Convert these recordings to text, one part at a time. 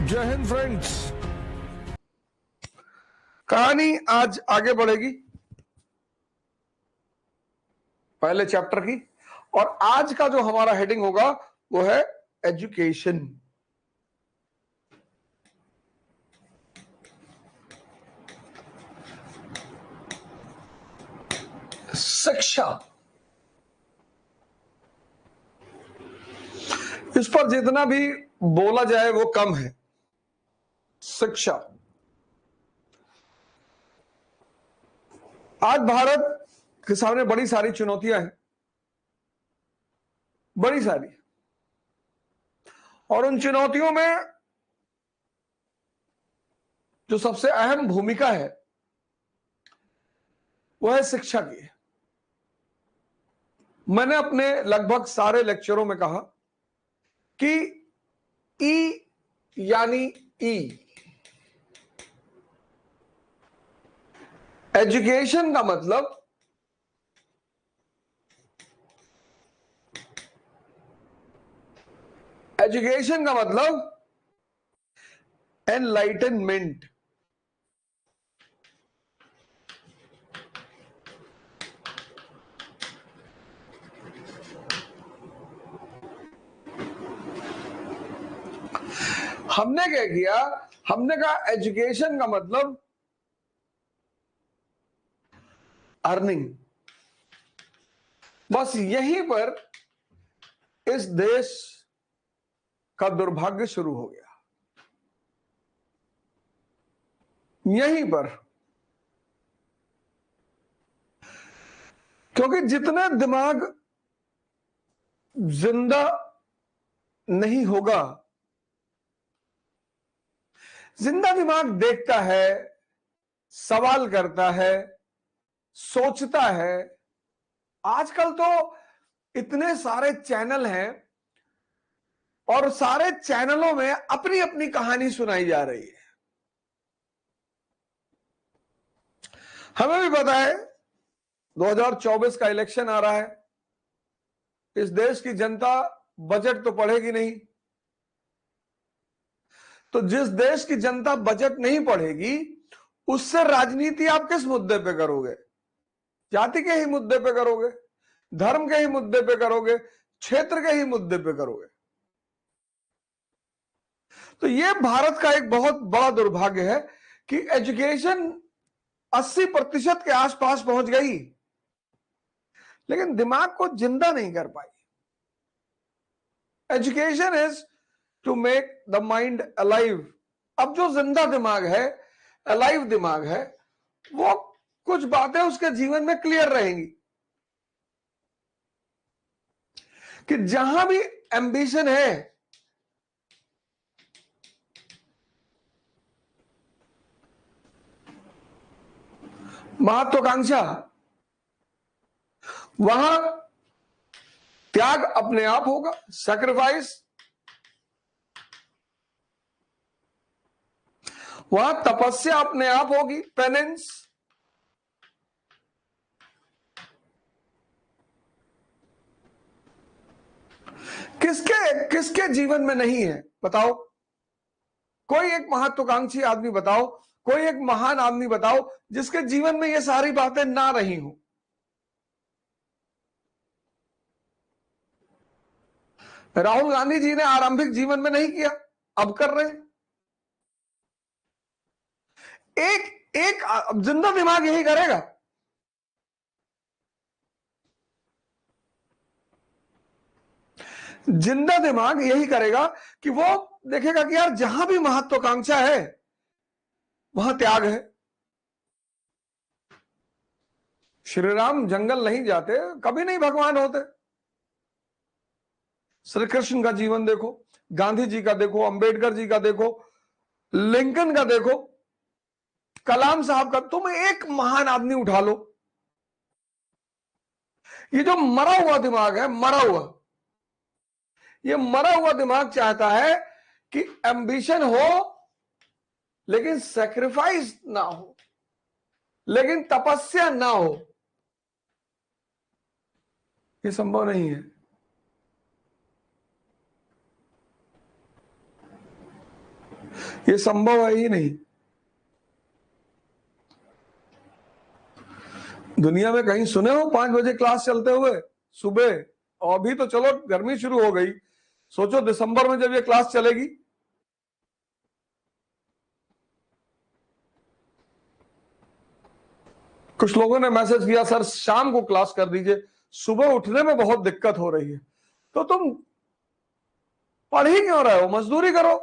जय हिंद फ्रेंड्स। कहानी आज आगे बढ़ेगी पहले चैप्टर की, और आज का जो हमारा हेडिंग होगा वो है एजुकेशन। शिक्षा। इस पर जितना भी बोला जाए वो कम है। शिक्षा। आज भारत के सामने बड़ी सारी चुनौतियां हैं, बड़ी सारी, और उन चुनौतियों में जो सबसे अहम भूमिका है वो है शिक्षा की। मैंने अपने लगभग सारे लेक्चरों में कहा कि ई यानी ई, एजुकेशन का मतलब एनलाइटनमेंट। हमने क्या किया, हमने कहा एजुकेशन का मतलब अर्निंग। बस यहीं पर इस देश का दुर्भाग्य शुरू हो गया, यहीं पर। क्योंकि जितने दिमाग जिंदा नहीं होगा, जिंदा दिमाग देखता है, सवाल करता है, सोचता है। आजकल तो इतने सारे चैनल हैं और सारे चैनलों में अपनी अपनी कहानी सुनाई जा रही है। हमें भी पता है 2024 का इलेक्शन आ रहा है। इस देश की जनता बजट तो पढ़ेगी नहीं, तो जिस देश की जनता बजट नहीं पढ़ेगी उससे राजनीति आप किस मुद्दे पे करोगे? जाति के ही मुद्दे पे करोगे, धर्म के ही मुद्दे पे करोगे, क्षेत्र के ही मुद्दे पे करोगे। तो यह भारत का एक बहुत बड़ा दुर्भाग्य है कि एजुकेशन 80% के आसपास पहुंच गई, लेकिन दिमाग को जिंदा नहीं कर पाई। Education is to make the mind alive. अब जो जिंदा दिमाग है, अलाइव दिमाग है, वो कुछ बातें उसके जीवन में क्लियर रहेंगी कि जहां भी एम्बिशन है, महत्वाकांक्षा, वहां त्याग अपने आप होगा, सैक्रिफाइस। वहां तपस्या अपने आप होगी, पेनेंस। किसके किसके जीवन में नहीं है बताओ? कोई एक महत्वाकांक्षी आदमी बताओ, कोई एक महान आदमी बताओ जिसके जीवन में ये सारी बातें ना रही हो। राहुल गांधी जी ने आरंभिक जीवन में नहीं किया, अब कर रहे हैं। एक एक जिंदा दिमाग यही करेगा। जिंदा दिमाग यही करेगा कि वो देखेगा कि यार जहां भी महत्वाकांक्षा है वहां त्याग है। श्री राम जंगल नहीं जाते, कभी नहीं भगवान होते। श्री कृष्ण का जीवन देखो, गांधी जी का देखो, अंबेडकर जी का देखो, लिंकन का देखो, कलाम साहब का। तुम एक महान आदमी उठा लो। ये जो मरा हुआ दिमाग है, मरा हुआ, ये मरा हुआ दिमाग चाहता है कि एम्बिशन हो लेकिन सेक्रीफाइस ना हो, लेकिन तपस्या ना हो। ये संभव नहीं है। ये संभव है ही नहीं। दुनिया में कहीं सुने हो 5 बजे क्लास चलते हुए सुबह? और अभी तो चलो गर्मी शुरू हो गई, सोचो दिसंबर में जब ये क्लास चलेगी। कुछ लोगों ने मैसेज किया सर शाम को क्लास कर दीजिए, सुबह उठने में बहुत दिक्कत हो रही है। तो तुम पढ़ ही क्यों रहे हो, मजदूरी करो,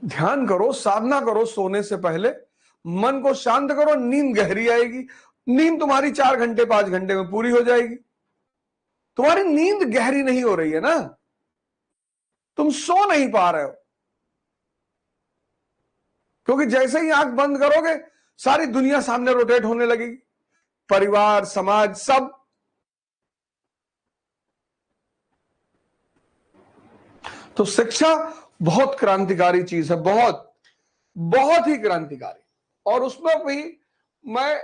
ध्यान करो, साधना करो, सोने से पहले मन को शांत करो, नींद गहरी आएगी। नींद तुम्हारी 4 घंटे 5 घंटे में पूरी हो जाएगी। तुम्हारी नींद गहरी नहीं हो रही है ना, तुम सो नहीं पा रहे हो, क्योंकि जैसे ही आंख बंद करोगे सारी दुनिया सामने रोटेट होने लगेगी, परिवार, समाज, सब। तो शिक्षा बहुत क्रांतिकारी चीज है, बहुत बहुत ही क्रांतिकारी। और उसमें भी मैं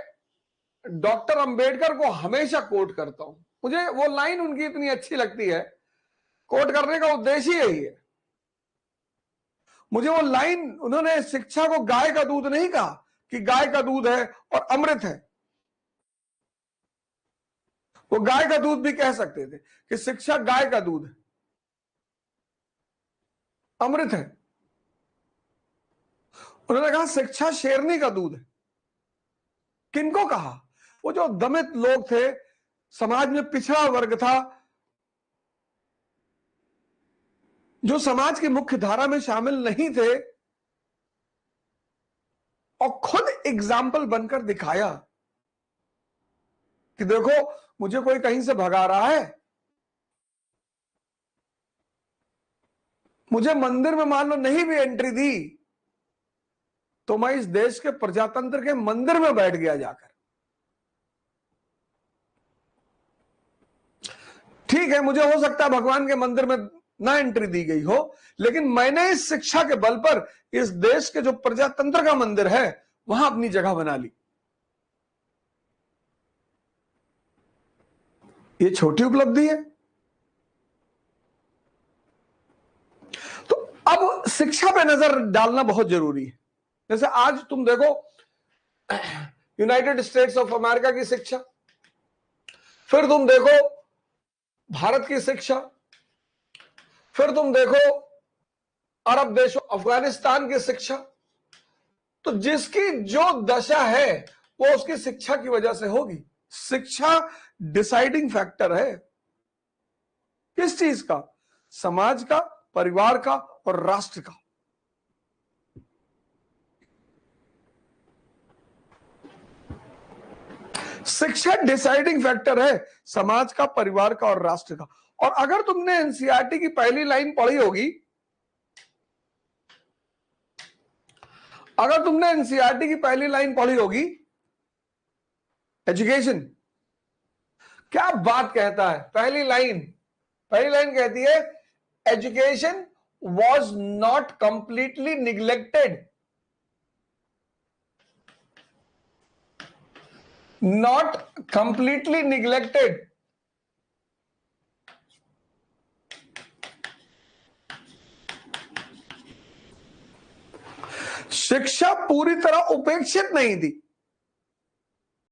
डॉक्टर अंबेडकर को हमेशा कोट करता हूं, मुझे वो लाइन उनकी इतनी अच्छी लगती है, कोट करने का उद्देश्य ही यही है। मुझे वो लाइन, उन्होंने शिक्षा को गाय का दूध नहीं कहा कि गाय का दूध है और अमृत है, वो गाय का दूध भी कह सकते थे कि शिक्षा गाय का दूध है, अमृत है। उन्होंने कहा शिक्षा शेरनी का दूध है। किनको कहा? वो जो दमित लोग थे, समाज में पिछड़ा वर्ग था, जो समाज की मुख्य धारा में शामिल नहीं थे, और खुद एग्जाम्पल बनकर दिखाया कि देखो मुझे कोई कहीं से भगा रहा है, मुझे मंदिर में मान लो नहीं भी एंट्री दी तो मैं इस देश के प्रजातंत्र के मंदिर में बैठ गया जाकर। ठीक है, मुझे हो सकता है भगवान के मंदिर में ना एंट्री दी गई हो, लेकिन मैंने इस शिक्षा के बल पर इस देश के जो प्रजातंत्र का मंदिर है वहां अपनी जगह बना ली। ये छोटी उपलब्धि है। तो अब शिक्षा पे नजर डालना बहुत जरूरी है। जैसे आज तुम देखो यूनाइटेड स्टेट्स ऑफ अमेरिका की शिक्षा, फिर तुम देखो भारत की शिक्षा, फिर तुम देखो अरब देशों अफगानिस्तान की शिक्षा। तो जिसकी जो दशा है वो उसकी शिक्षा की वजह से होगी। शिक्षा डिसाइडिंग फैक्टर है। किस चीज का? समाज का, परिवार का और राष्ट्र का। शिक्षा डिसाइडिंग फैक्टर है समाज का, परिवार का और राष्ट्र का। और अगर तुमने एनसीईआरटी की पहली लाइन पढ़ी होगी, अगर तुमने एनसीईआरटी की पहली लाइन पढ़ी होगी, एजुकेशन क्या बात कहता है? पहली लाइन कहती है education was not completely neglected, not completely neglected. शिक्षा पूरी तरह उपेक्षित नहीं थी।